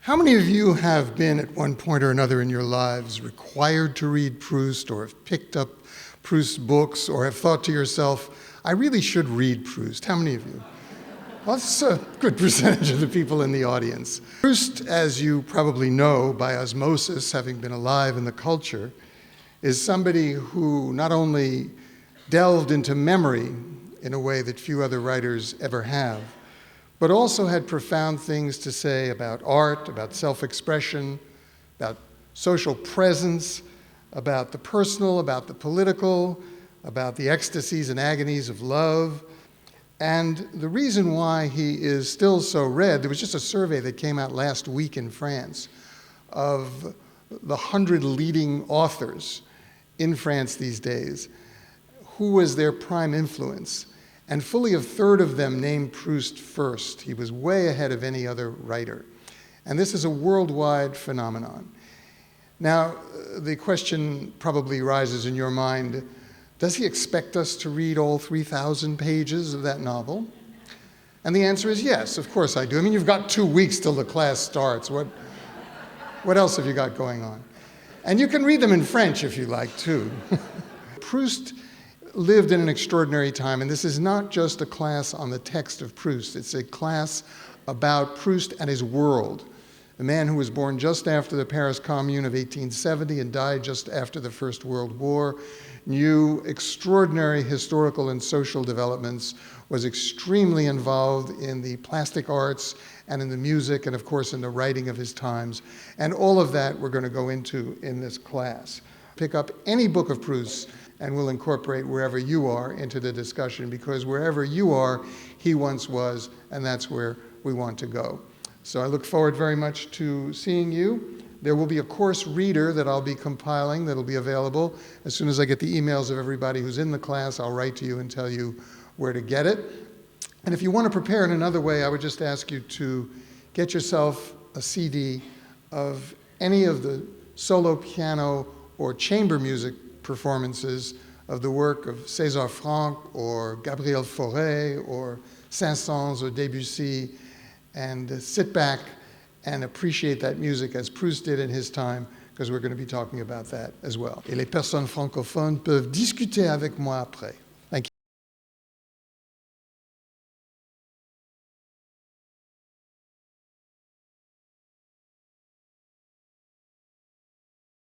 How many of you have been at one point or another in your lives required to read Proust, or have picked up Proust books, or have thought to yourself, I really should read Proust? How many of you? Well, that's a good percentage of the people in the audience. Proust, as you probably know by osmosis, having been alive in the culture, is somebody who not only delved into memory in a way that few other writers ever have, but also had profound things to say about art, about self-expression, about social presence, about the personal, about the political, about the ecstasies and agonies of love. And the reason why he is still so read, there was just a survey that came out last week in France of the 100 leading authors in France these days, who was their prime influence. And fully a third of them named Proust first. He was way ahead of any other writer. And this is a worldwide phenomenon. Now, the question probably rises in your mind, does he expect us to read all 3,000 pages of that novel? And the answer is yes, of course I do. I mean, you've got 2 weeks till the class starts. What else have you got going on? And you can read them in French if you like, too. Proust lived in an extraordinary time, and this is not just a class on the text of Proust. It's a class about Proust and his world, a man who was born just after the Paris Commune of 1870 and died just after the First World War, knew extraordinary historical and social developments, was extremely involved in the plastic arts and in the music and, of course, in the writing of his times. And all of that we're going to go into in this class. Pick up any book of Proust's and we'll incorporate wherever you are into the discussion, because wherever you are, he once was, and that's where we want to go. So I look forward very much to seeing you. There will be a course reader that I'll be compiling that'll be available. As soon as I get the emails of everybody who's in the class, I'll write to you and tell you where to get it. And if you want to prepare in another way, I would just ask you to get yourself a CD of any of the solo piano or chamber music performances of the work of César Franck or Gabriel Fauré or Saint-Saëns or Debussy, and sit back and appreciate that music as Proust did in his time, because we're going to be talking about that as well. Et les personnes francophones peuvent discuter avec moi après.